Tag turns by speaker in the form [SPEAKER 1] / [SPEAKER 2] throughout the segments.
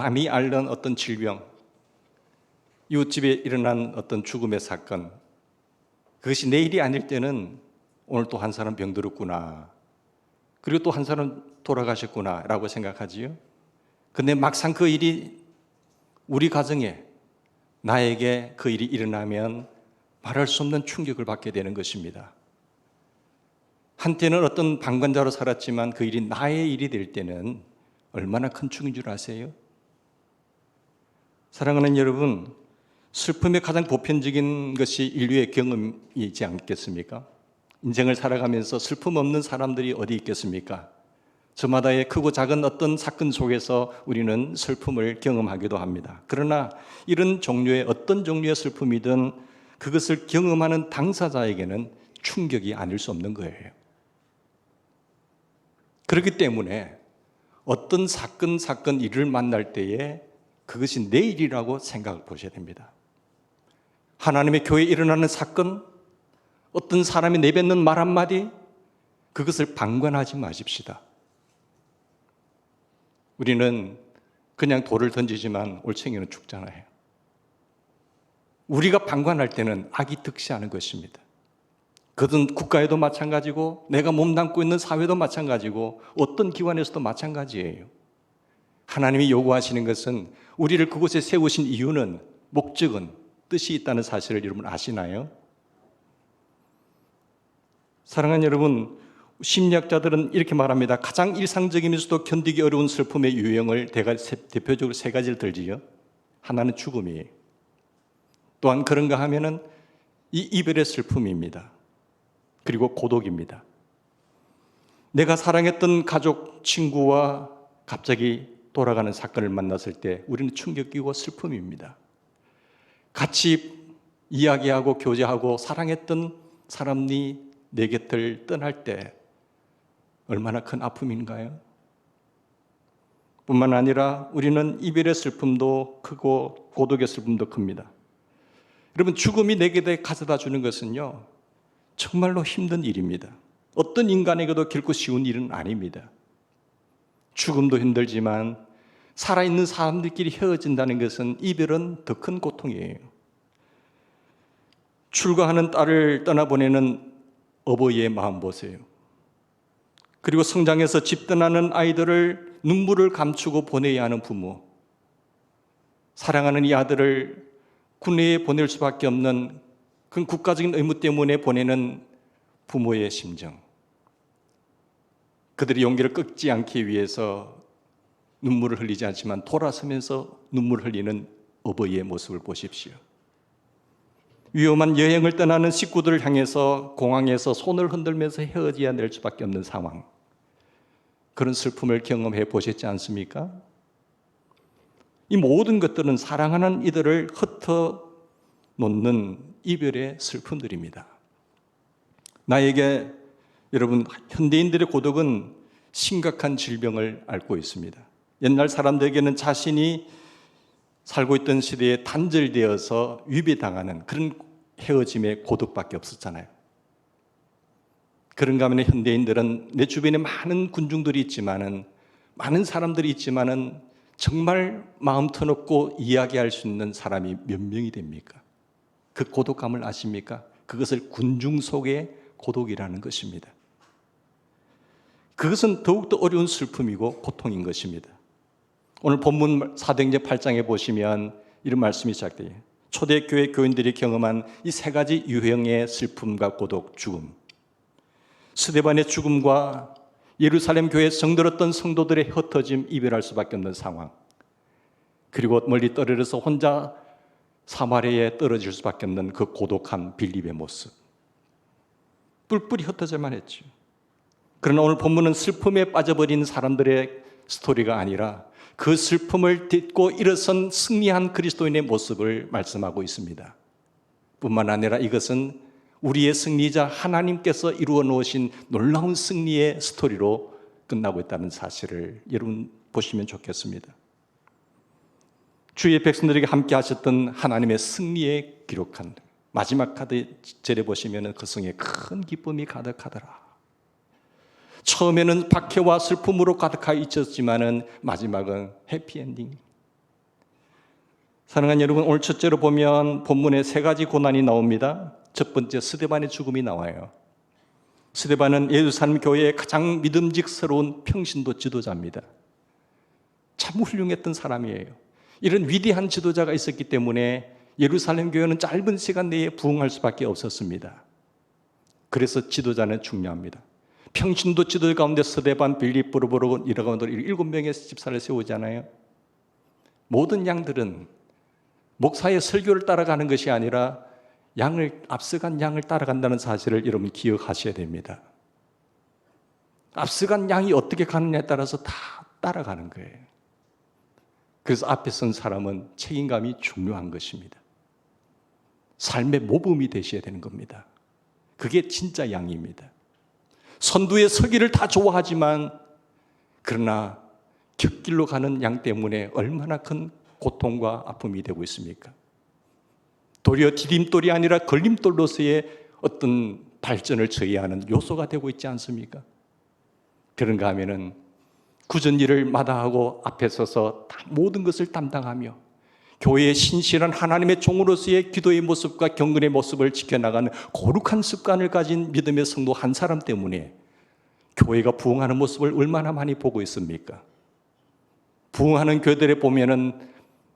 [SPEAKER 1] 남이 앓는 어떤 질병, 이웃집에 일어난 어떤 죽음의 사건, 그것이 내일이 아닐 때는 오늘 또 한 사람 병들었구나, 그리고 또 한 사람 돌아가셨구나 라고 생각하지요. 근데 막상 그 일이 우리 가정에, 나에게 그 일이 일어나면 말할 수 없는 충격을 받게 되는 것입니다. 한때는 어떤 방관자로 살았지만 그 일이 나의 일이 될 때는 얼마나 큰 충격인 줄 아세요? 사랑하는 여러분, 슬픔의 가장 보편적인 것이 인류의 경험이지 않겠습니까? 인생을 살아가면서 슬픔 없는 사람들이 어디 있겠습니까? 저마다의 크고 작은 어떤 사건 속에서 우리는 슬픔을 경험하기도 합니다. 그러나 이런 종류의 어떤 종류의 슬픔이든 그것을 경험하는 당사자에게는 충격이 아닐 수 없는 거예요. 그렇기 때문에 어떤 사건 일을 만날 때에 그것이 내 일이라고 생각해 보셔야 됩니다. 하나님의 교회에 일어나는 사건, 어떤 사람이 내뱉는 말 한마디, 그것을 방관하지 마십시다. 우리는 그냥 돌을 던지지만 올챙이는 죽잖아요. 우리가 방관할 때는 악이 득시하는 것입니다. 그것은 국가에도 마찬가지고 내가 몸담고 있는 사회도 마찬가지고 어떤 기관에서도 마찬가지예요. 하나님이 요구하시는 것은, 우리를 그곳에 세우신 이유는, 목적은, 뜻이 있다는 사실을 여러분 아시나요? 사랑하는 여러분, 심리학자들은 이렇게 말합니다. 가장 일상적이면서도 견디기 어려운 슬픔의 유형을 대표적으로 세 가지를 들지요. 하나는 죽음이에요. 또한 그런가 하면은 이 이별의 슬픔입니다. 그리고 고독입니다. 내가 사랑했던 가족, 친구와 갑자기 돌아가는 사건을 만났을 때 우리는 충격이고 슬픔입니다. 같이 이야기하고 교제하고 사랑했던 사람이 내 곁을 떠날 때 얼마나 큰 아픔인가요? 뿐만 아니라 우리는 이별의 슬픔도 크고 고독의 슬픔도 큽니다. 여러분, 죽음이 내 곁에 가져다 주는 것은요, 정말로 힘든 일입니다. 어떤 인간에게도 결코 쉬운 일은 아닙니다. 죽음도 힘들지만 살아있는 사람들끼리 헤어진다는 것은, 이별은 더 큰 고통이에요. 출가하는 딸을 떠나보내는 어버이의 마음 보세요. 그리고 성장해서 집 떠나는 아이들을 눈물을 감추고 보내야 하는 부모, 사랑하는 이 아들을 군대에 보낼 수밖에 없는 그 국가적인 의무 때문에 보내는 부모의 심정, 그들의 용기를 꺾지 않기 위해서 눈물을 흘리지 않지만 돌아서면서 눈물을 흘리는 어버이의 모습을 보십시오. 위험한 여행을 떠나는 식구들을 향해서 공항에서 손을 흔들면서 헤어져야 될 수밖에 없는 상황, 그런 슬픔을 경험해 보셨지 않습니까? 이 모든 것들은 사랑하는 이들을 흩어놓는 이별의 슬픔들입니다. 나에게, 여러분, 현대인들의 고독은 심각한 질병을 앓고 있습니다. 옛날 사람들에게는 자신이 살고 있던 시대에 단절되어서 위배당하는 그런 헤어짐의 고독밖에 없었잖아요. 그런가 하면 현대인들은 내 주변에 많은 군중들이 있지만은, 많은 사람들이 있지만은 정말 마음 터놓고 이야기할 수 있는 사람이 몇 명이 됩니까? 그 고독감을 아십니까? 그것을 군중 속의 고독이라는 것입니다. 그것은 더욱더 어려운 슬픔이고 고통인 것입니다. 오늘 본문 사도행전 8장에 보시면 이런 말씀이 시작돼요. 초대교회 교인들이 경험한 이 세 가지 유형의 슬픔과 고독, 죽음, 스데반의 죽음과 예루살렘 교회에 정들었던 성도들의 흩어짐, 이별할 수밖에 없는 상황, 그리고 멀리 떨어져서 혼자 사마리아에 떨어질 수밖에 없는 그 고독한 빌립의 모습, 뿔뿔이 흩어질만 했죠. 그러나 오늘 본문은 슬픔에 빠져버린 사람들의 스토리가 아니라 그 슬픔을 딛고 일어선 승리한 그리스도인의 모습을 말씀하고 있습니다. 뿐만 아니라 이것은 우리의 승리자 하나님께서 이루어 놓으신 놀라운 승리의 스토리로 끝나고 있다는 사실을 여러분 보시면 좋겠습니다. 주의 백성들에게 함께 하셨던 하나님의 승리에 기록한 마지막 절에 보시면 그 성에 큰 기쁨이 가득하더라. 처음에는 박해와 슬픔으로 가득하여 있었지만은 마지막은 해피엔딩, 사랑하는 여러분, 오늘 첫째로 보면 본문에 세 가지 고난이 나옵니다. 첫 번째, 스데반의 죽음이 나와요. 스데반은 예루살렘 교회의 가장 믿음직스러운 평신도 지도자입니다. 참 훌륭했던 사람이에요. 이런 위대한 지도자가 있었기 때문에 예루살렘 교회는 짧은 시간 내에 부흥할 수밖에 없었습니다. 그래서 지도자는 중요합니다. 평신도 지도자 가운데 스데반, 빌립, 브루바로 이라고 7명의 집사를 세우잖아요. 모든 양들은 목사의 설교를 따라가는 것이 아니라 앞서간 양을 따라간다는 사실을 여러분 기억하셔야 됩니다. 앞서간 양이 어떻게 가느냐에 따라서 다 따라가는 거예요. 그래서 앞에 선 사람은 책임감이 중요한 것입니다. 삶의 모범이 되셔야 되는 겁니다. 그게 진짜 양입니다. 선두에 서기를 다 좋아하지만 그러나 곁길로 가는 양 때문에 얼마나 큰 고통과 아픔이 되고 있습니까? 도리어 디딤돌이 아니라 걸림돌로서의 어떤 발전을 저해하는 요소가 되고 있지 않습니까? 그런가 하면은 굳은 일을 마다하고 앞에 서서 모든 것을 담당하며 교회의 신실한 하나님의 종으로서의 기도의 모습과 경건의 모습을 지켜나가는 거룩한 습관을 가진 믿음의 성도 한 사람 때문에 교회가 부흥하는 모습을 얼마나 많이 보고 있습니까? 부흥하는 교회들에 보면은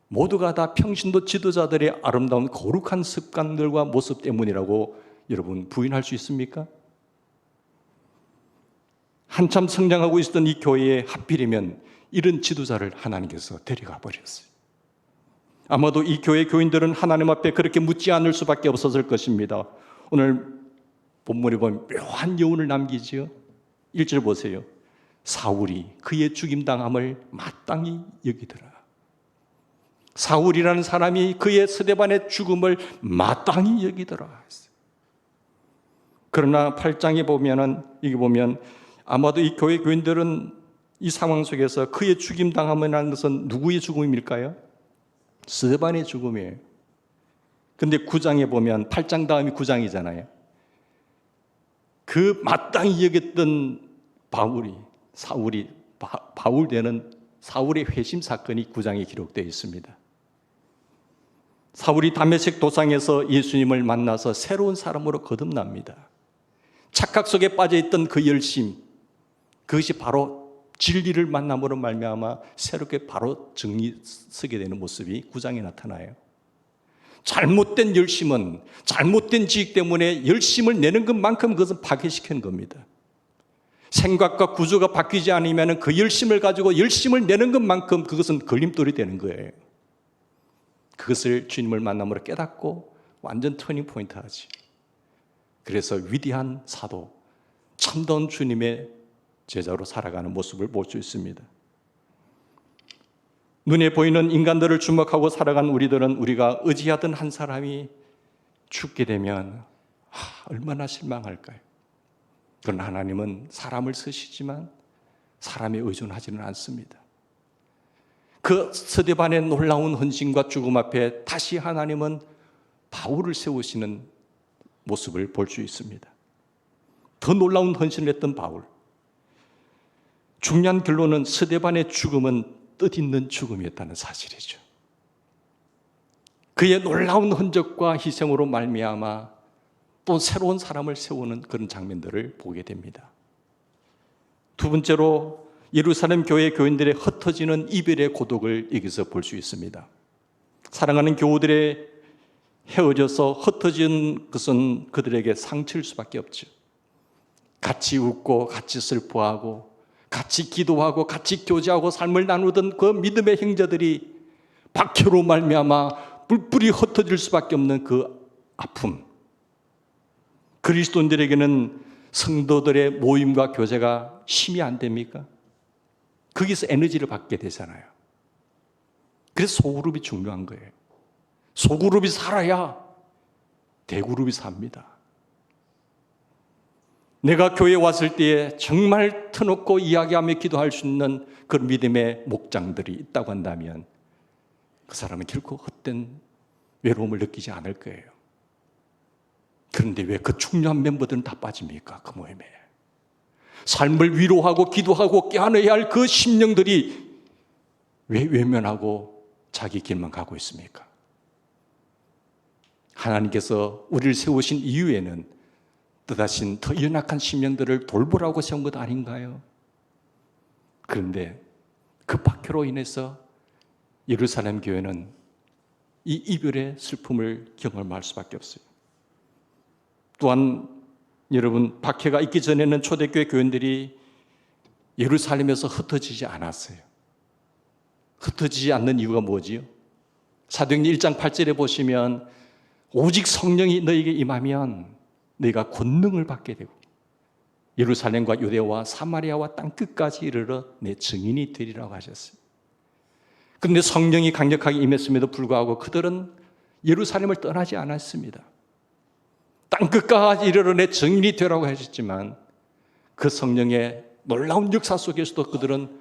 [SPEAKER 1] 모두가 다 평신도 지도자들의 아름다운 거룩한 습관들과 모습 때문이라고 여러분 부인할 수 있습니까? 한참 성장하고 있었던 이 교회에 하필이면 이런 지도자를 하나님께서 데려가 버렸어요. 아마도 이 교회 교인들은 하나님 앞에 그렇게 묻지 않을 수밖에 없었을 것입니다. 오늘 본문에 보면 묘한 여운을 남기지요. 1절 보세요. 사울이 그의 죽임당함을 마땅히 여기더라. 사울이라는 사람이 그의 스데반의 죽음을 마땅히 여기더라. 그러나 8장에 보면 아마도 이 교회 교인들은 이 상황 속에서 그의 죽임당함이라는 것은 누구의 죽음일까요? 스데반의 죽음이에요. 근데 9장에 보면 8장 다음이 9장이잖아요. 그 마땅히 여겼던 바울 되는 사울의 회심 사건이 9장에 기록되어 있습니다. 사울이 다메섹 도상에서 예수님을 만나서 새로운 사람으로 거듭납니다. 착각 속에 빠져있던 그 열심, 그것이 바로 진리를 만남으로 말미암아 새롭게 바로 정리 서게 되는 모습이 9장에 나타나요. 잘못된 열심은 잘못된 지식 때문에 열심을 내는 것만큼 그것은 파괴시키는 겁니다. 생각과 구조가 바뀌지 않으면 그 열심을 가지고 열심을 내는 것만큼 그것은 걸림돌이 되는 거예요. 그것을 주님을 만남으로 깨닫고 완전 터닝 포인트 하지. 그래서 위대한 사도, 참다운 주님의 제자로 살아가는 모습을 볼 수 있습니다. 눈에 보이는 인간들을 주목하고 살아간 우리들은 우리가 의지하던 한 사람이 죽게 되면 얼마나 실망할까요? 그러나 하나님은 사람을 쓰시지만 사람에 의존하지는 않습니다. 그 스데반의 놀라운 헌신과 죽음 앞에 다시 하나님은 바울을 세우시는 모습을 볼 수 있습니다. 더 놀라운 헌신을 했던 바울. 중요한 결론은 스데반의 죽음은 뜻있는 죽음이었다는 사실이죠. 그의 놀라운 흔적과 희생으로 말미암아 또 새로운 사람을 세우는 그런 장면들을 보게 됩니다. 두 번째로 예루살렘 교회 교인들의 흩어지는 이별의 고독을 여기서 볼 수 있습니다. 사랑하는 교우들의 헤어져서 흩어진 것은 그들에게 상처일 수밖에 없죠. 같이 웃고 같이 슬퍼하고 같이 기도하고 같이 교제하고 삶을 나누던 그 믿음의 형제들이 박해로 말미암아 뿔뿔이 흩어질 수밖에 없는 그 아픔. 그리스도인들에게는 성도들의 모임과 교제가 힘이 안 됩니까? 거기서 에너지를 받게 되잖아요. 그래서 소그룹이 중요한 거예요. 소그룹이 살아야 대그룹이 삽니다. 내가 교회에 왔을 때에 정말 터놓고 이야기하며 기도할 수 있는 그런 믿음의 목장들이 있다고 한다면 그 사람은 결코 헛된 외로움을 느끼지 않을 거예요. 그런데 왜 그 중요한 멤버들은 다 빠집니까? 그 모임에. 삶을 위로하고 기도하고 껴안아야 할 그 심령들이 왜 외면하고 자기 길만 가고 있습니까? 하나님께서 우리를 세우신 이유에는 뜻하신 더 연약한 심령들을 돌보라고 세운 것 아닌가요? 그런데 그 박해로 인해서 예루살렘 교회는 이 이별의 슬픔을 경험할 수밖에 없어요. 또한 여러분, 박해가 있기 전에는 초대교회 교인들이 예루살렘에서 흩어지지 않았어요. 흩어지지 않는 이유가 뭐지요? 사도행전 1장 8절에 보시면 오직 성령이 너에게 임하면 너희가 권능을 받게 되고 예루살렘과 유대와 사마리아와 땅끝까지 이르러 내 증인이 되리라고 하셨어요. 그런데 성령이 강력하게 임했음에도 불구하고 그들은 예루살렘을 떠나지 않았습니다. 땅끝까지 이르러 내 증인이 되라고 하셨지만 그 성령의 놀라운 역사 속에서도 그들은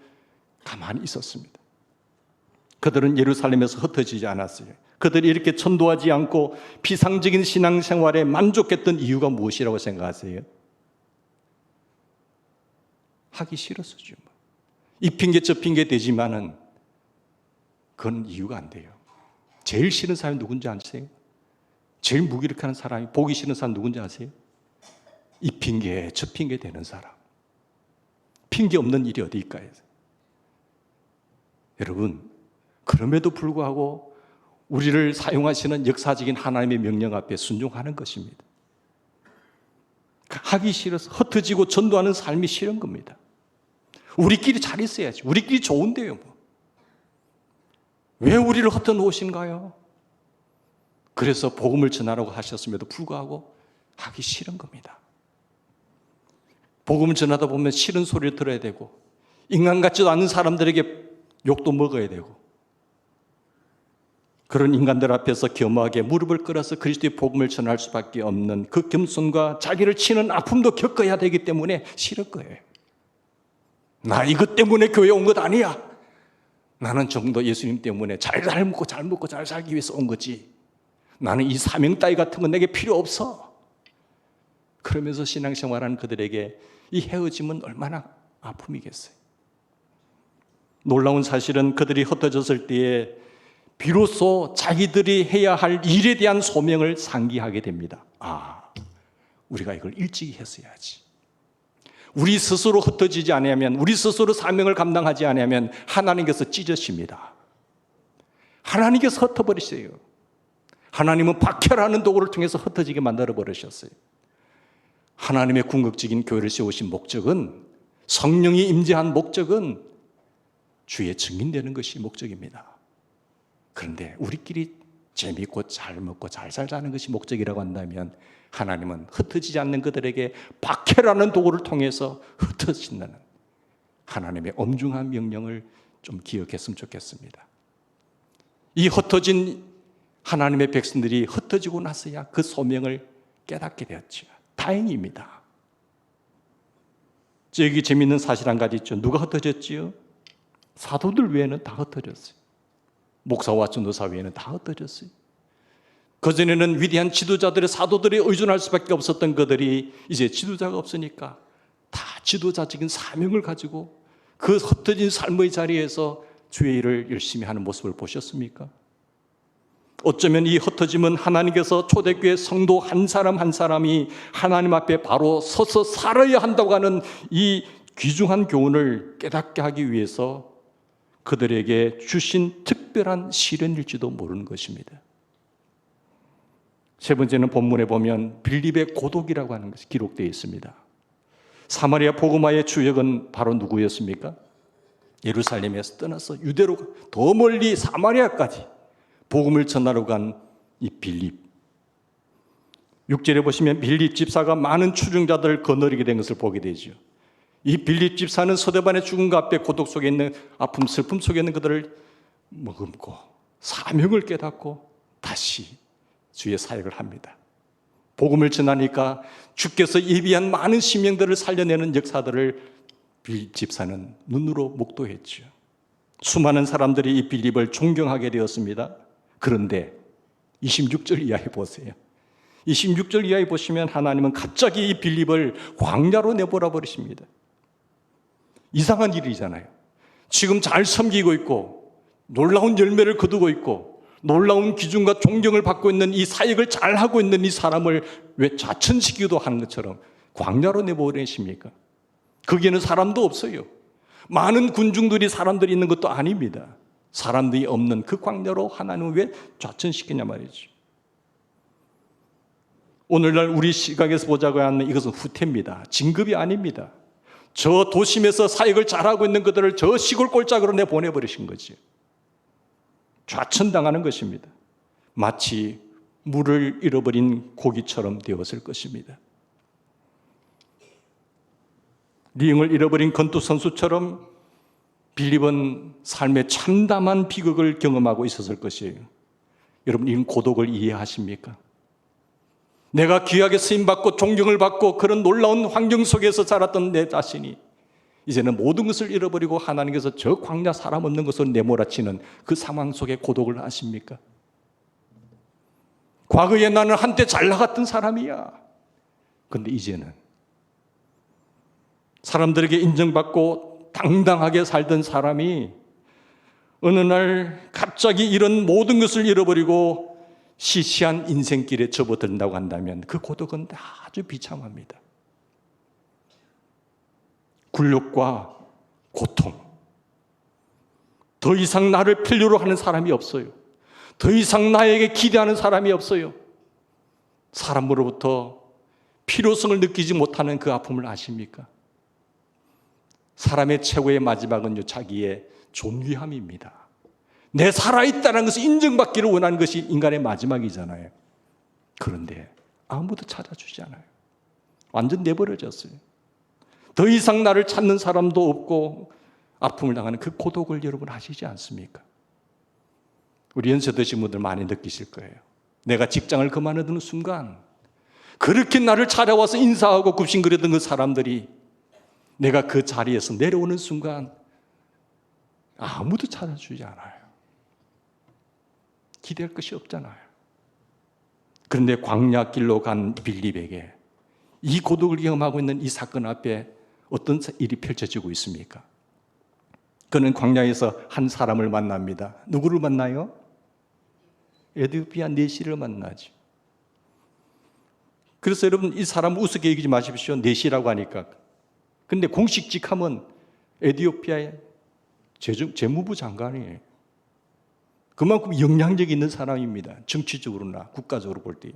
[SPEAKER 1] 가만히 있었습니다. 그들은 예루살렘에서 흩어지지 않았어요. 그들이 이렇게 전도하지 않고 비상적인 신앙생활에 만족했던 이유가 무엇이라고 생각하세요? 하기 싫었었죠. 이 핑계 저 핑계 되지만은 그건 이유가 안 돼요. 제일 싫은 사람이 누군지 아세요? 제일 무기력한 사람이, 보기 싫은 사람 누군지 아세요? 이 핑계 저 핑계 되는 사람. 핑계 없는 일이 어디 있까요? 여러분, 그럼에도 불구하고 우리를 사용하시는 역사적인 하나님의 명령 앞에 순종하는 것입니다. 하기 싫어서 흩어지고 전도하는 삶이 싫은 겁니다. 우리끼리 잘 있어야지. 우리끼리 좋은데요. 왜 우리를 흩어 놓으신가요? 그래서 복음을 전하라고 하셨음에도 불구하고 하기 싫은 겁니다. 복음을 전하다 보면 싫은 소리를 들어야 되고 인간 같지도 않은 사람들에게 욕도 먹어야 되고 그런 인간들 앞에서 겸허하게 무릎을 꿇어서 그리스도의 복음을 전할 수밖에 없는 그 겸손과 자기를 치는 아픔도 겪어야 되기 때문에 싫을 거예요. 나 이것 때문에 교회 온 것 아니야. 나는 좀 더 예수님 때문에 잘 먹고 잘 살기 위해서 온 거지. 나는 이 사명 따위 같은 건 내게 필요 없어. 그러면서 신앙생활하는 그들에게 이 헤어짐은 얼마나 아픔이겠어요. 놀라운 사실은 그들이 흩어졌을 때에 비로소 자기들이 해야 할 일에 대한 소명을 상기하게 됩니다. 우리가 이걸 일찍이 했어야지. 우리 스스로 흩어지지 않으면, 우리 스스로 사명을 감당하지 않으면 하나님께서 찢으십니다. 하나님께서 흩어버리세요. 하나님은 박해라는 도구를 통해서 흩어지게 만들어버리셨어요. 하나님의 궁극적인 교회를 세우신 목적은, 성령이 임재한 목적은 주의 증인되는 것이 목적입니다. 그런데 우리끼리 재미있고 잘 먹고 잘 살자는 것이 목적이라고 한다면 하나님은 흩어지지 않는 그들에게 박해라는 도구를 통해서 흩어진다는 하나님의 엄중한 명령을 좀 기억했으면 좋겠습니다. 이 흩어진 하나님의 백성들이 흩어지고 나서야 그 소명을 깨닫게 되었죠. 다행입니다. 여기 재미있는 사실 한 가지 있죠. 누가 흩어졌지요? 사도들 외에는 다 흩어졌어요. 목사와 전도사 외에는 다 흩어졌어요. 그전에는 위대한 지도자들의 사도들에 의존할 수밖에 없었던 그들이 이제 지도자가 없으니까 다 지도자적인 사명을 가지고 그 흩어진 삶의 자리에서 주의 일을 열심히 하는 모습을 보셨습니까? 어쩌면 이 흩어짐은 하나님께서 초대교회 성도 한 사람 한 사람이 하나님 앞에 바로 서서 살아야 한다고 하는 이 귀중한 교훈을 깨닫게 하기 위해서 그들에게 주신 특별한 시련일지도 모르는 것입니다. 세 번째는 본문에 보면 빌립의 고독이라고 하는 것이 기록되어 있습니다. 사마리아 복음화의 주역은 바로 누구였습니까? 예루살렘에서 떠나서 유대로 더 멀리 사마리아까지 복음을 전하러 간 이 빌립. 6절에 보시면 빌립 집사가 많은 추종자들을 거느리게 된 것을 보게 되죠. 이 빌립 집사는 서대반의 죽음과 앞에 고독 속에 있는 아픔, 슬픔 속에 있는 그들을 머금고 사명을 깨닫고 다시 주의 사역을 합니다. 복음을 전하니까 주께서 예비한 많은 심령들을 살려내는 역사들을 빌립 집사는 눈으로 목도했죠. 수많은 사람들이 이 빌립을 존경하게 되었습니다. 그런데 26절 이하에 보세요. 26절 이하에 보시면 하나님은 갑자기 이 빌립을 광야로 내버려 버리십니다. 이상한 일이잖아요. 지금 잘 섬기고 있고 놀라운 열매를 거두고 있고 놀라운 기준과 존경을 받고 있는 이 사역을 잘하고 있는 이 사람을 왜 좌천시키기도 하는 것처럼 광야로 내보내십니까? 거기에는 사람도 없어요. 많은 군중들이 사람들이 있는 것도 아닙니다. 사람들이 없는 그 광야로 하나님은 왜 좌천시키냐 말이죠. 오늘날 우리 시각에서 보자고 하면 이것은 후퇴입니다. 진급이 아닙니다. 저 도심에서 사역을 잘하고 있는 그들을 저 시골 꼴짝으로 내보내버리신 거지. 좌천당하는 것입니다. 마치 물을 잃어버린 고기처럼 되었을 것입니다. 링을 잃어버린 권투 선수처럼 빌립은 삶의 참담한 비극을 경험하고 있었을 것이에요. 여러분, 이 고독을 이해하십니까? 내가 귀하게 쓰임받고 존경을 받고 그런 놀라운 환경 속에서 자랐던 내 자신이 이제는 모든 것을 잃어버리고 하나님께서 저 광야 사람 없는 것을 내몰아치는 그 상황 속에 고독을 아십니까? 과거에 나는 한때 잘 나갔던 사람이야. 그런데 이제는 사람들에게 인정받고 당당하게 살던 사람이 어느 날 갑자기 이런 모든 것을 잃어버리고 시시한 인생길에 접어든다고 한다면 그 고독은 아주 비참합니다. 굴욕과 고통, 더 이상 나를 필요로 하는 사람이 없어요. 더 이상 나에게 기대하는 사람이 없어요. 사람으로부터 필요성을 느끼지 못하는 그 아픔을 아십니까? 사람의 최고의 마지막은요, 자기의 존귀함입니다. 내 살아있다는 것을 인정받기를 원하는 것이 인간의 마지막이잖아요. 그런데 아무도 찾아주지 않아요. 완전 내버려졌어요. 더 이상 나를 찾는 사람도 없고 아픔을 당하는 그 고독을 여러분 아시지 않습니까? 우리 연세 드신 분들 많이 느끼실 거예요. 내가 직장을 그만두는 순간 그렇게 나를 찾아와서 인사하고 굽신거리던 그 사람들이 내가 그 자리에서 내려오는 순간 아무도 찾아주지 않아요. 기대할 것이 없잖아요. 그런데 광야길로 간 빌립에게 이 고독을 경험하고 있는 이 사건 앞에 어떤 일이 펼쳐지고 있습니까? 그는 광야에서 한 사람을 만납니다. 누구를 만나요? 에디오피아 내시를 만나죠. 그래서 여러분, 이 사람 우습게 여기지 마십시오. 내시라고 하니까. 근데 공식 직함은 에디오피아의 재무부 장관이에요. 그만큼 영향력이 있는 사람입니다. 정치적으로나 국가적으로 볼 때.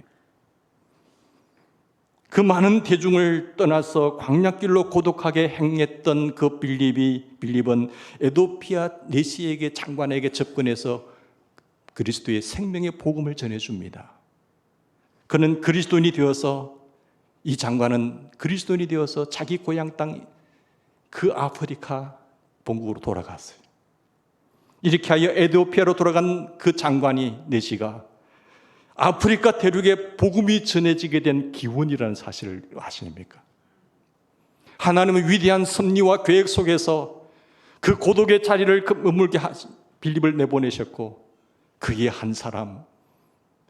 [SPEAKER 1] 그 많은 대중을 떠나서 광야길로 고독하게 행했던 그 빌립은 에디오피아 내시에게 장관에게 접근해서 그리스도의 생명의 복음을 전해줍니다. 그는 그리스도인이 되어서, 이 장관은 그리스도인이 되어서 자기 고향 땅 그 아프리카 본국으로 돌아갔어요. 이렇게 하여 에디오피아로 돌아간 그 장관이 내시가 아프리카 대륙에 복음이 전해지게 된 기원이라는 사실을 아십니까? 하나님의 위대한 섭리와 계획 속에서 그 고독의 자리를 머물게 하신 빌립을 내보내셨고, 그의 한 사람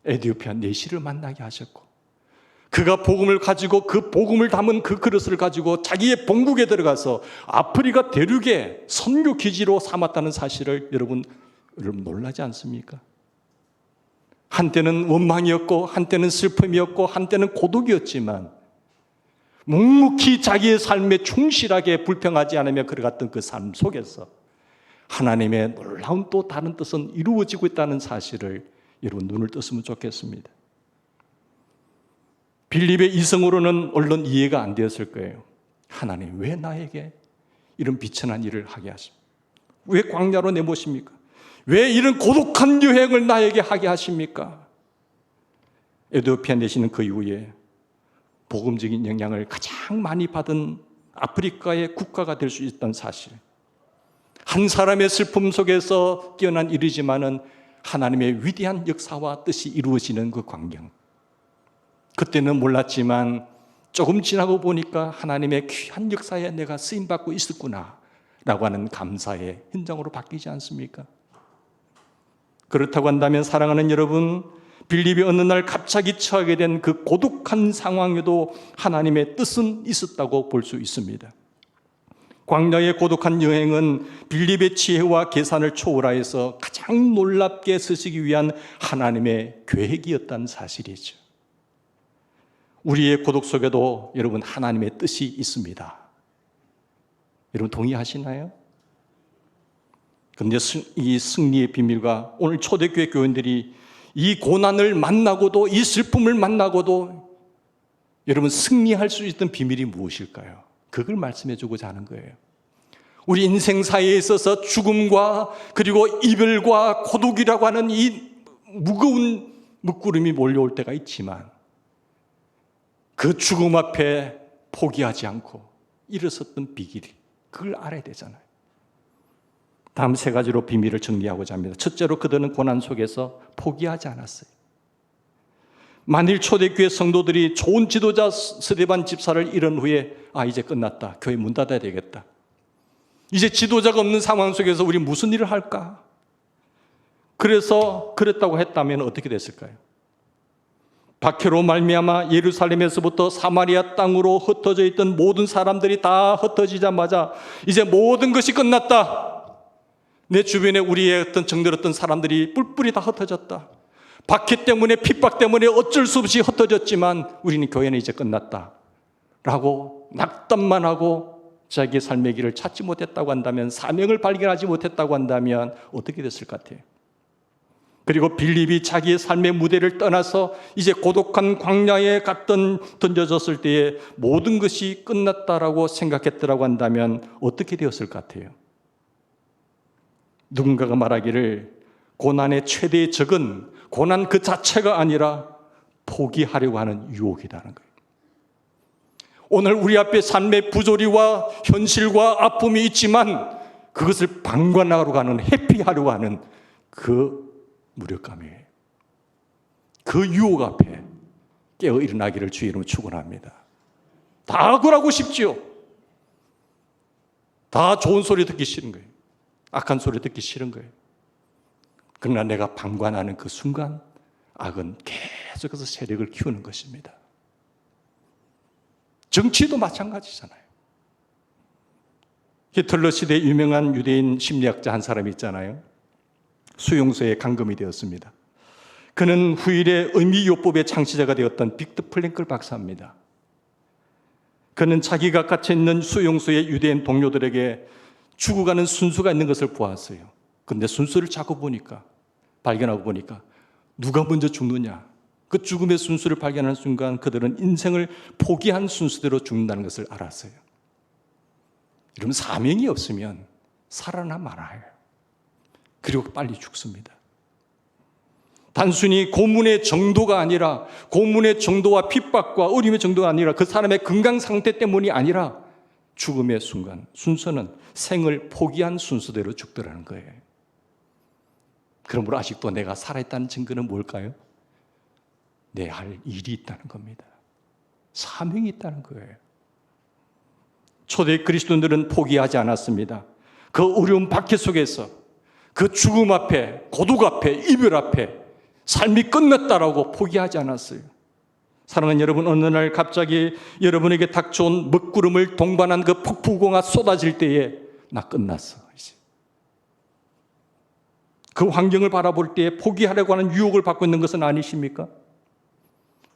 [SPEAKER 1] 에디오피아 내시를 만나게 하셨고, 그가 복음을 가지고 그 복음을 담은 그 그릇을 가지고 자기의 본국에 들어가서 아프리카 대륙의 선교 기지로 삼았다는 사실을 여러분 놀라지 않습니까? 한때는 원망이었고 한때는 슬픔이었고 한때는 고독이었지만 묵묵히 자기의 삶에 충실하게 불평하지 않으며 걸어갔던 그 삶 속에서 하나님의 놀라운 또 다른 뜻은 이루어지고 있다는 사실을 여러분 눈을 떴으면 좋겠습니다. 빌립의 이성으로는 얼른 이해가 안 되었을 거예요. 하나님, 왜 나에게 이런 비천한 일을 하게 하십니까? 왜 광야로 내모십니까? 왜 이런 고독한 여행을 나에게 하게 하십니까? 에디오피아 내시는 그 이후에 복음적인 영향을 가장 많이 받은 아프리카의 국가가 될 수 있다는 사실, 한 사람의 슬픔 속에서 뛰어난 일이지만은 하나님의 위대한 역사와 뜻이 이루어지는 그 광경, 그때는 몰랐지만 조금 지나고 보니까 하나님의 귀한 역사에 내가 쓰임받고 있었구나 라고 하는 감사의 현장으로 바뀌지 않습니까? 그렇다고 한다면 사랑하는 여러분, 빌립이 어느 날 갑자기 처하게 된 그 고독한 상황에도 하나님의 뜻은 있었다고 볼 수 있습니다. 광야의 고독한 여행은 빌립의 지혜와 계산을 초월하여서 가장 놀랍게 쓰시기 위한 하나님의 계획이었다는 사실이죠. 우리의 고독 속에도 여러분 하나님의 뜻이 있습니다. 여러분 동의하시나요? 그런데 이 승리의 비밀과 오늘 초대교회 교인들이 이 고난을 만나고도 이 슬픔을 만나고도 여러분 승리할 수 있던 비밀이 무엇일까요? 그걸 말씀해 주고자 하는 거예요. 우리 인생사에 있어서 죽음과 그리고 이별과 고독이라고 하는 이 무거운 먹구름이 몰려올 때가 있지만 그 죽음 앞에 포기하지 않고 일어섰던 비결이 그걸 알아야 되잖아요. 다음 세 가지로 비밀을 정리하고자 합니다. 첫째로 그들은 고난 속에서 포기하지 않았어요. 만일 초대교회 성도들이 좋은 지도자 스데반 집사를 잃은 후에 이제 끝났다. 교회 문 닫아야 되겠다. 이제 지도자가 없는 상황 속에서 우리 무슨 일을 할까? 그래서 그랬다고 했다면 어떻게 됐을까요? 박해로 말미암아 예루살렘에서부터 사마리아 땅으로 흩어져 있던 모든 사람들이 다 흩어지자마자 이제 모든 것이 끝났다. 내 주변에 우리의 어떤 정들었던 사람들이 뿔뿔이 다 흩어졌다. 박해 때문에 핍박 때문에 어쩔 수 없이 흩어졌지만 우리는 교회는 이제 끝났다 라고 낙담만 하고 자기의 삶의 길을 찾지 못했다고 한다면, 사명을 발견하지 못했다고 한다면 어떻게 됐을 것 같아요? 그리고 빌립이 자기의 삶의 무대를 떠나서 이제 고독한 광야에 던져졌을 때에 모든 것이 끝났다라고 생각했더라고 한다면 어떻게 되었을 것 같아요? 누군가가 말하기를 고난의 최대의 적은 고난 그 자체가 아니라 포기하려고 하는 유혹이라는 거예요. 오늘 우리 앞에 삶의 부조리와 현실과 아픔이 있지만 그것을 방관하려고 하는, 회피하려고 하는 그 무력감이에요. 그 유혹 앞에 깨어 일어나기를 주의 이름으로 축원합니다. 다 그러고 싶지요. 다 좋은 소리 듣기 싫은 거예요. 악한 소리 듣기 싫은 거예요. 그러나 내가 방관하는 그 순간 악은 계속해서 세력을 키우는 것입니다. 정치도 마찬가지잖아요. 히틀러 시대 유명한 유대인 심리학자 한 사람이 있잖아요. 수용소에 감금이 되었습니다. 그는 후일의 의미요법의 창시자가 되었던 빅터 플랭클 박사입니다. 그는 자기가 갇혀있는 수용소의 유대인 동료들에게 죽어가는 순수가 있는 것을 보았어요. 그런데 순수를 발견하고 보니까 누가 먼저 죽느냐, 그 죽음의 순수를 발견하는 순간 그들은 인생을 포기한 순수대로 죽는다는 것을 알았어요. 여러분, 사명이 없으면 살아나 말아요. 그리고 빨리 죽습니다. 단순히 고문의 정도가 아니라, 고문의 정도와 핍박과 어려움의 정도가 아니라 그 사람의 건강 상태 때문이 아니라 죽음의 순간, 순서는 생을 포기한 순서대로 죽더라는 거예요. 그러므로 아직도 내가 살아있다는 증거는 뭘까요? 내 할 일이 있다는 겁니다. 사명이 있다는 거예요. 초대 그리스도인들은 포기하지 않았습니다. 그 어려운 박해 속에서, 그 죽음 앞에, 고독 앞에, 이별 앞에 삶이 끝났다라고 포기하지 않았어요. 사랑하는 여러분, 어느 날 갑자기 여러분에게 닥쳐온 먹구름을 동반한 그 폭풍우가 쏟아질 때에 나 끝났어, 이제. 그 환경을 바라볼 때에 포기하려고 하는 유혹을 받고 있는 것은 아니십니까?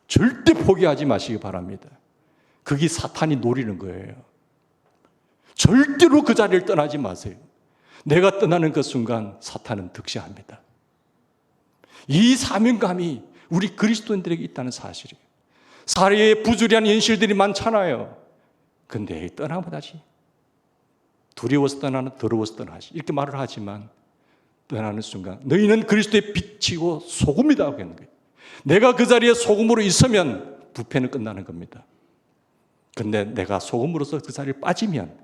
[SPEAKER 1] 절대 포기하지 마시기 바랍니다. 그게 사탄이 노리는 거예요. 절대로 그 자리를 떠나지 마세요. 내가 떠나는 그 순간 사탄은 득세합니다. 이 사명감이 우리 그리스도인들에게 있다는 사실이에요. 사회에 부조리한 현실들이 많잖아요. 근데 떠나면 하지. 두려워서 떠나는, 더러워서 떠나지. 이렇게 말을 하지만 떠나는 순간 너희는 그리스도의 빛이고 소금이다 하고 있는 거예요. 내가 그 자리에 소금으로 있으면 부패는 끝나는 겁니다. 그런데 내가 소금으로서 그 자리에 빠지면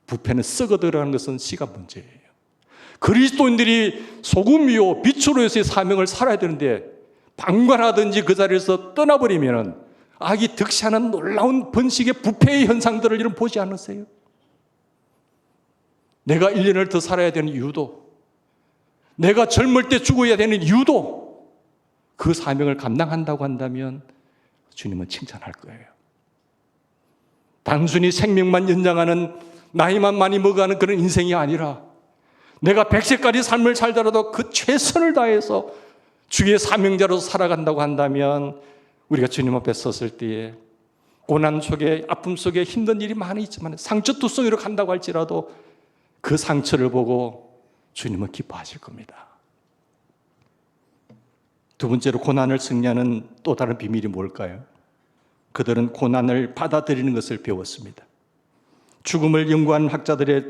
[SPEAKER 1] 부패는 썩어 들어가는 것은 시간 문제예요. 그리스도인들이 소금이요 빛으로서의 사명을 살아야 되는데 방관하든지 그 자리에서 떠나버리면 악이 득세하는 놀라운 번식의 부패의 현상들을 여러분 보지 않으세요? 내가 1년을 더 살아야 되는 이유도, 내가 젊을 때 죽어야 되는 이유도 그 사명을 감당한다고 한다면 주님은 칭찬할 거예요. 단순히 생명만 연장하는 나이만 많이 먹어가는 그런 인생이 아니라 내가 100세까지 삶을 살더라도 그 최선을 다해서 주의 사명자로서 살아간다고 한다면 우리가 주님 앞에 섰을 때에 고난 속에 아픔 속에 힘든 일이 많이 있지만 상처투성이로 간다고 할지라도 그 상처를 보고 주님은 기뻐하실 겁니다. 두 번째로 고난을 승리하는 또 다른 비밀이 뭘까요? 그들은 고난을 받아들이는 것을 배웠습니다. 죽음을 연구하는 학자들의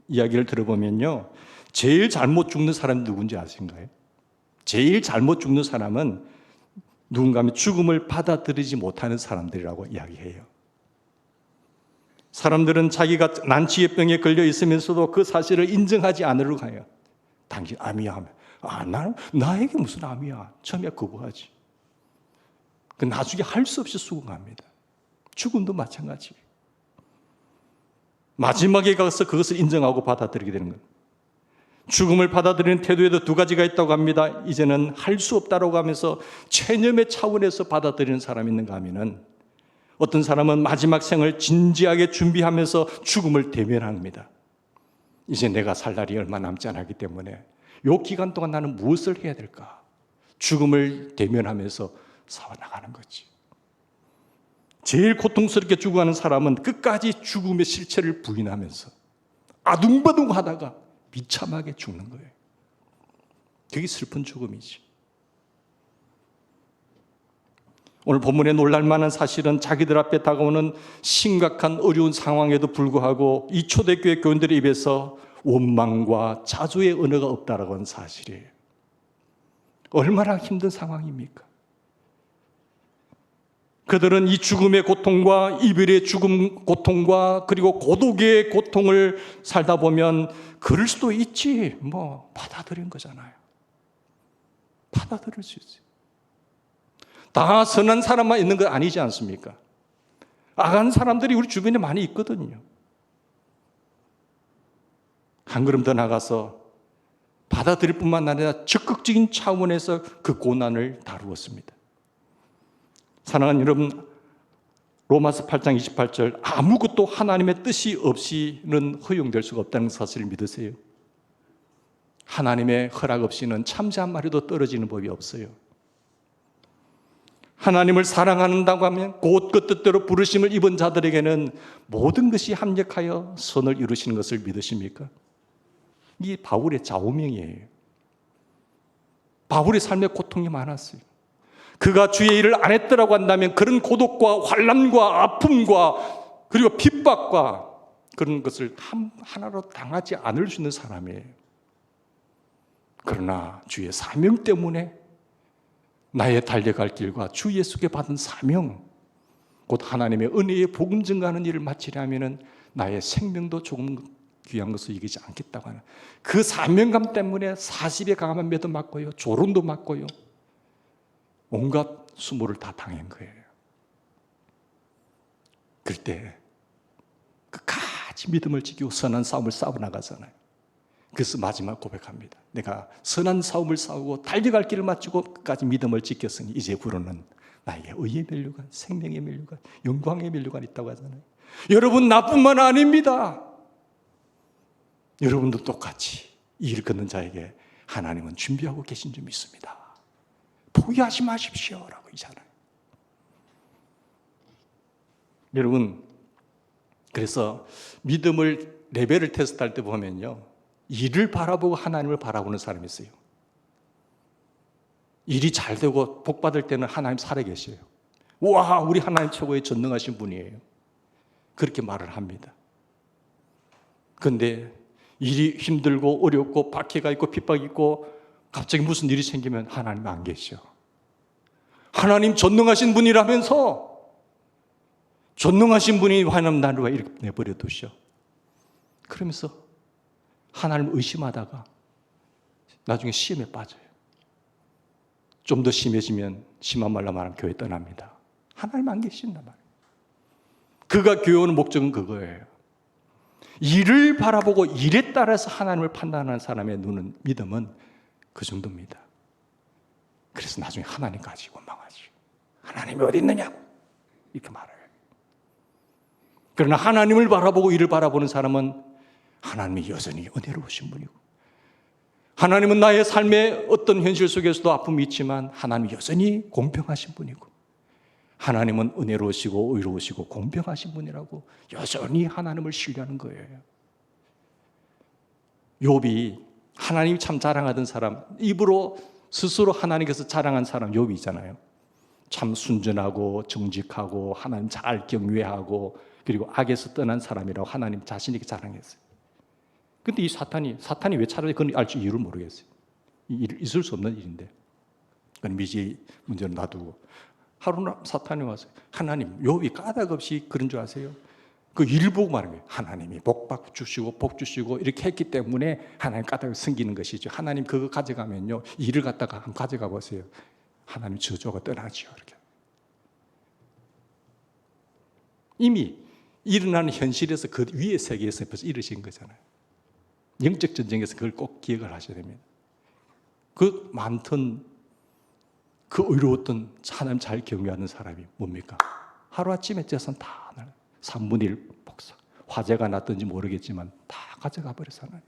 [SPEAKER 1] 이야기를 들어보면요, 제일 잘못 죽는 사람이 누군지 아신가요? 제일 잘못 죽는 사람은 누군가 하면 죽음을 받아들이지 못하는 사람들이라고 이야기해요. 사람들은 자기가 난치의 병에 걸려 있으면서도 그 사실을 인정하지 않으려고 해요. 당신 암이야 하면 나에게 무슨 암이야. 처음에 거부하지. 그 나중에 할 수 없이 수긍합니다. 죽음도 마찬가지. 마지막에 가서 그것을 인정하고 받아들이게 되는 거예요. 죽음을 받아들이는 태도에도 두 가지가 있다고 합니다. 이제는 할 수 없다라고 하면서 체념의 차원에서 받아들이는 사람이 있는가 하면은 어떤 사람은 마지막 생을 진지하게 준비하면서 죽음을 대면합니다. 이제 내가 살 날이 얼마 남지 않았기 때문에 이 기간 동안 나는 무엇을 해야 될까? 죽음을 대면하면서 싸워나가는 거지. 제일 고통스럽게 죽어가는 사람은 끝까지 죽음의 실체를 부인하면서 아둥바둥하다가 비참하게 죽는 거예요. 그게 슬픈 죽음이지. 오늘 본문에 놀랄만한 사실은 자기들 앞에 다가오는 심각한 어려운 상황에도 불구하고 이 초대교회 교인들의 입에서 원망과 자조의 언어가 없다라고 하는 사실이에요. 얼마나 힘든 상황입니까? 그들은 이 죽음의 고통과 이별의 죽음 고통과 그리고 고독의 고통을 살다 보면 그럴 수도 있지 받아들인 거잖아요. 받아들일 수 있어요. 다 선한 사람만 있는 거 아니지 않습니까? 악한 사람들이 우리 주변에 많이 있거든요. 한 걸음 더 나가서 받아들일 뿐만 아니라 적극적인 차원에서 그 고난을 다루었습니다. 사랑하는 여러분, 로마서 8장 28절 아무것도 하나님의 뜻이 없이는 허용될 수가 없다는 사실을 믿으세요. 하나님의 허락 없이는 참새 한 마리도 떨어지는 법이 없어요. 하나님을 사랑한다고 하면 곧 그 뜻대로 부르심을 입은 자들에게는 모든 것이 합력하여 선을 이루시는 것을 믿으십니까? 이게 바울의 좌우명이에요. 바울의 삶에 고통이 많았어요. 그가 주의 일을 안 했더라고 한다면 그런 고독과 환난과 아픔과 그리고 핍박과 그런 것을 하나로 당하지 않을 수 있는 사람이에요. 그러나 주의 사명 때문에 나의 달려갈 길과 주 예수께 받은 사명, 곧 하나님의 은혜의 복음 증가하는 일을 마치려면 나의 생명도 조금 귀한 것을 이기지 않겠다고 하는 그 사명감 때문에 40의 강한 매도 맞고요, 조롱도 맞고요, 온갖 수모를 다 당한 거예요. 그럴 때 끝까지 믿음을 지키고 선한 싸움을 싸워나가잖아요. 그래서 마지막 고백합니다. 내가 선한 싸움을 싸우고 달려갈 길을 마치고 끝까지 믿음을 지켰으니 이제 부르는 나에게 의의 면류관, 생명의 면류관, 영광의 면류관이 있다고 하잖아요. 여러분 나뿐만 아닙니다. 여러분도 똑같이 이 일 걷는 자에게 하나님은 준비하고 계신 줄 믿습니다. 포기하지 마십시오 라고 이잖아요. 여러분, 그래서 믿음을 레벨을 테스트할 때 보면요, 일을 바라보고 하나님을 바라보는 사람이 있어요. 일이 잘 되고 복 받을 때는 하나님 살아계셔요. 와, 우리 하나님 최고의 전능하신 분이에요. 그렇게 말을 합니다. 그런데 일이 힘들고 어렵고 박해가 있고 핍박이 있고 갑자기 무슨 일이 생기면 하나님 안 계셔. 하나님 전능하신 분이라면서 전능하신 분이 하나님 나를 왜 이렇게 내버려 두셔? 그러면서 하나님을 의심하다가 나중에 시험에 빠져요. 좀 더 심해지면 심한 말로 말하면 교회 떠납니다. 하나님 안 계신단 말이에요. 그가 교회 오는 목적은 그거예요. 일을 바라보고 일에 따라서 하나님을 판단하는 사람의 눈은, 믿음은 그 정도입니다. 그래서 나중에 하나님까지 원망하지. 하나님이 어디 있느냐고 이렇게 말해요. 그러나 하나님을 바라보고 이를 바라보는 사람은 하나님이 여전히 은혜로우신 분이고, 하나님은 나의 삶의 어떤 현실 속에서도 아픔이 있지만 하나님이 여전히 공평하신 분이고, 하나님은 은혜로우시고 의로우시고 공평하신 분이라고 여전히 하나님을 신뢰하는 거예요. 욥이 하나님이 참 자랑하던 사람, 입으로 스스로 하나님께서 자랑한 사람 욥이 있잖아요. 참 순전하고 정직하고 하나님 잘 경외하고 그리고 악에서 떠난 사람이라고 하나님 자신에게 자랑했어요. 근데 이 사탄이 왜 차라리 그건 알지 이유를 모르겠어요. 있을 수 없는 일인데. 그건 미지 문제는 놔두고. 하루나 사탄이 와서 하나님, 욥이 까닭 없이 그런 줄 아세요? 그 일을 보고 말한 거예요. 하나님이 복 주시고 이렇게 했기 때문에 하나님 까닭을 숨기는 것이죠. 하나님 그거 가져가면요, 일을 갖다가 한번 가져가 보세요. 하나님 저주가 떠나지요. 이렇게. 이미 일어나는 현실에서 그 위의 세계에서 벌써 이루신 거잖아요. 영적 전쟁에서 그걸 꼭 기억을 하셔야 됩니다. 그 많던 그 의로웠던 하나님 잘 경외하는 사람이 뭡니까? 하루아침에 재산 다 3분의 1 복사. 화재가 났든지 모르겠지만 다 가져가 버렸어. 하나님.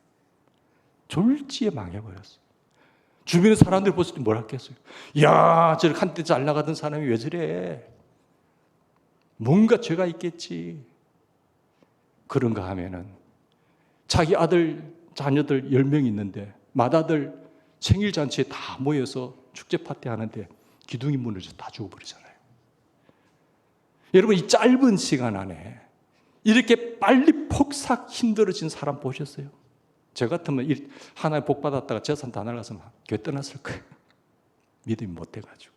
[SPEAKER 1] 졸지에 망해버렸어. 주변의 사람들 봤을 때 뭐라 했겠어요? 야, 저렇게 한때 잘 나가던 사람이 왜 저래? 뭔가 죄가 있겠지. 그런가 하면은 자기 아들, 자녀들 10명 있는데 맏아들 생일잔치에 다 모여서 축제 파티 하는데 기둥이 무너져서 다 죽어버리잖아요. 여러분, 이 짧은 시간 안에 이렇게 빨리 폭삭 힘들어진 사람 보셨어요? 저 같으면 하나의 복 받았다가 재산 다 날아가서 교회 떠났을 거예요. 믿음이 못 돼가지고.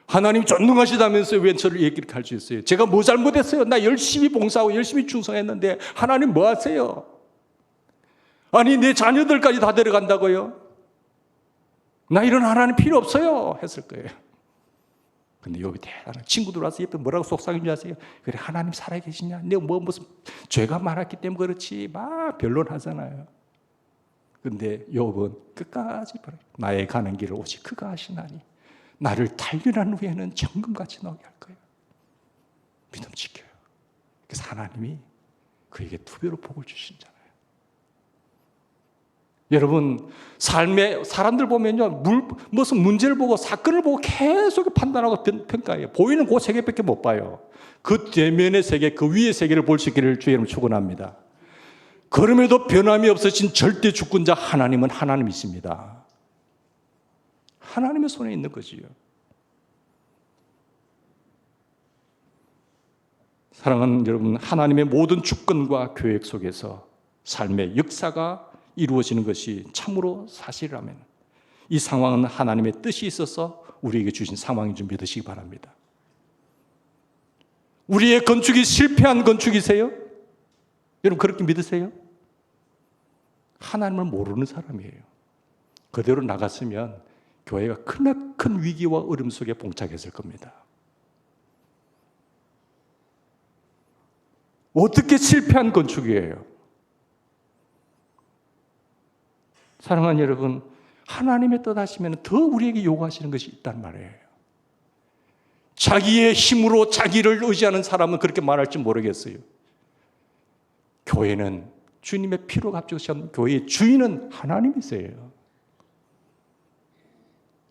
[SPEAKER 1] 하나님 전능하시다면서요, 왜 저를 이렇게 할 수 있어요? 제가 뭐 잘못했어요? 나 열심히 봉사하고 열심히 충성했는데 하나님 뭐 하세요? 아니, 내 자녀들까지 다 데려간다고요? 나 이런 하나님 필요 없어요 했을 거예요. 근데 여기 대단한 친구들 와서 옆에 뭐라고 속삭인 줄 아세요? 그래, 하나님 살아계시냐? 내가 무슨 죄가 많았기 때문에 그렇지 막 변론하잖아요. 근데 욥은 끝까지 나의 가는 길을 오직 그가 하시나니 나를 단련한 후에는 정금같이 나오게 할 거예요. 믿음 지켜요. 그래서 하나님이 그에게 2배로 복을 주신잖아요. 여러분, 삶에 사람들 보면요, 무슨 문제를 보고 사건을 보고 계속 판단하고 평가해요. 보이는 그 세계밖에 못 봐요. 그 대면의 세계, 그 위의 세계를 볼 수 있기를 주의 이름으로 축원합니다. 그럼에도 변함이 없으신 절대 주권자 하나님은 하나님이십니다. 하나님의 손에 있는 거지요. 사랑하는 여러분, 하나님의 모든 주권과 계획 속에서 삶의 역사가 이루어지는 것이 참으로 사실이라면 이 상황은 하나님의 뜻이 있어서 우리에게 주신 상황인 줄 믿으시기 바랍니다. 우리의 건축이 실패한 건축이세요? 여러분, 그렇게 믿으세요? 하나님을 모르는 사람이에요. 그대로 나갔으면 교회가 크나큰 위기와 어려움 속에 봉착했을 겁니다. 어떻게 실패한 건축이에요? 사랑하는 여러분, 하나님의 뜻 하시면 더 우리에게 요구하시는 것이 있단 말이에요. 자기의 힘으로 자기를 의지하는 사람은 그렇게 말할지 모르겠어요. 교회는 주님의 피로 값주신 교회의 주인은 하나님이세요.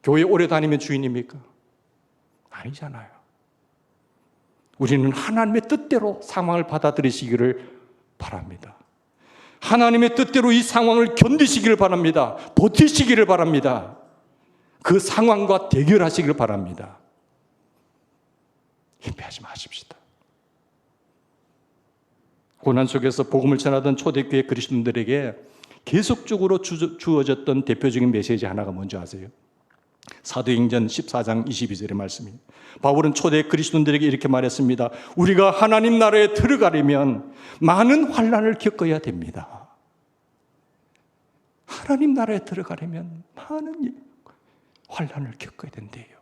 [SPEAKER 1] 교회 오래 다니면 주인입니까? 아니잖아요. 우리는 하나님의 뜻대로 상황을 받아들이시기를 바랍니다. 하나님의 뜻대로 이 상황을 견디시기를 바랍니다. 버티시기를 바랍니다. 그 상황과 대결하시기를 바랍니다. 힘빼하지 마십시다. 고난 속에서 복음을 전하던 초대교회 그리스도인들에게 계속적으로 주어졌던 대표적인 메시지 하나가 뭔지 아세요? 사도행전 14장 22절의 말씀입니다. 바울은 초대 그리스도인들에게 이렇게 말했습니다. 우리가 하나님 나라에 들어가려면 많은 환난을 겪어야 됩니다. 하나님 나라에 들어가려면 많은 환난을 겪어야 된대요.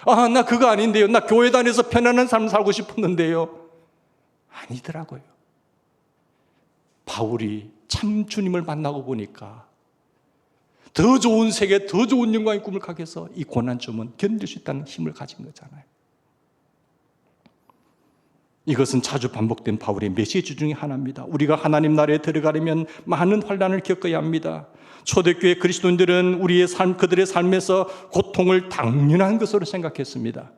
[SPEAKER 1] 아, 나 그거 아닌데요. 나 교회 다녀서 편안한 삶 살고 싶었는데요. 아니더라고요. 바울이 참 주님을 만나고 보니까 더 좋은 세계, 더 좋은 영광의 꿈을 가게 해서 이 고난점은 견딜 수 있다는 힘을 가진 거잖아요. 이것은 자주 반복된 바울의 메시지 중에 하나입니다. 우리가 하나님 나라에 들어가려면 많은 환난을 겪어야 합니다. 초대교회 그리스도인들은 우리의 삶, 그들의 삶에서 고통을 당연한 것으로 생각했습니다.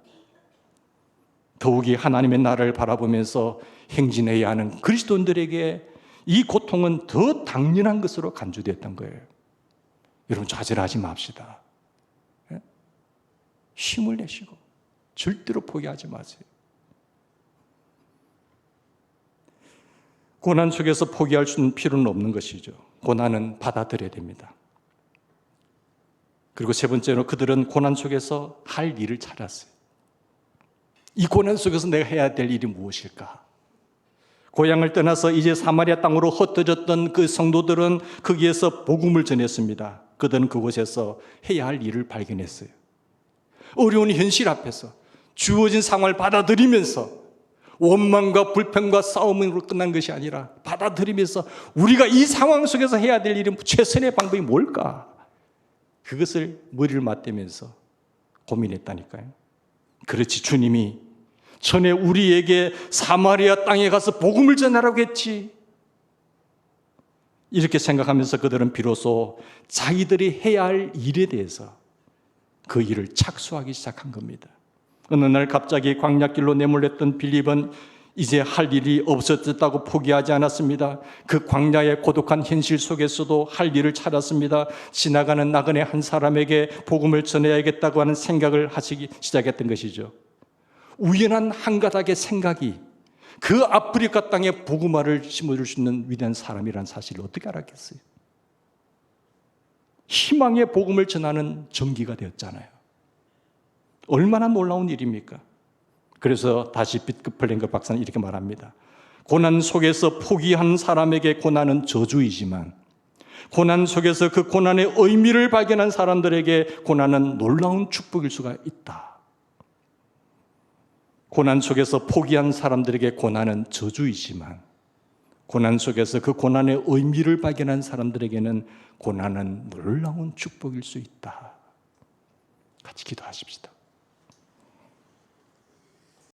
[SPEAKER 1] 더욱이 하나님의 나라를 바라보면서 행진해야 하는 그리스도인들에게 이 고통은 더 당연한 것으로 간주되었던 거예요. 여러분, 좌절하지 맙시다. 힘을 내시고 절대로 포기하지 마세요. 고난 속에서 포기할 수 있는 필요는 없는 것이죠. 고난은 받아들여야 됩니다. 그리고 세 번째로 그들은 고난 속에서 할 일을 찾았어요. 이 고난 속에서 내가 해야 될 일이 무엇일까? 고향을 떠나서 이제 사마리아 땅으로 흩어졌던 그 성도들은 거기에서 복음을 전했습니다. 그들은 그곳에서 해야 할 일을 발견했어요. 어려운 현실 앞에서 주어진 상황을 받아들이면서 원망과 불평과 싸움으로 끝난 것이 아니라 받아들이면서 우리가 이 상황 속에서 해야 될 일은 최선의 방법이 뭘까? 그것을 머리를 맞대면서 고민했다니까요. 그렇지, 주님이 전에 우리에게 사마리아 땅에 가서 복음을 전하라고 했지. 이렇게 생각하면서 그들은 비로소 자기들이 해야 할 일에 대해서 그 일을 착수하기 시작한 겁니다. 어느 날 갑자기 광야길로 내몰렸던 빌립은 이제 할 일이 없어졌다고 포기하지 않았습니다. 그 광야의 고독한 현실 속에서도 할 일을 찾았습니다. 지나가는 나그네 한 사람에게 복음을 전해야겠다고 하는 생각을 하시기 시작했던 것이죠. 우연한 한 가닥의 생각이 그 아프리카 땅에 복음화를 심어줄 수 있는 위대한 사람이라는 사실을 어떻게 알았겠어요? 희망의 복음을 전하는 전기가 되었잖아요. 얼마나 놀라운 일입니까? 그래서 다시 비트플랭크 박사는 이렇게 말합니다. 고난 속에서 포기한 사람에게 고난은 저주이지만 고난 속에서 그 고난의 의미를 발견한 사람들에게 고난은 놀라운 축복일 수가 있다. 고난 속에서 포기한 사람들에게 고난은 저주이지만 고난 속에서 그 고난의 의미를 발견한 사람들에게는 고난은 놀라운 축복일 수 있다. 같이 기도하십시다.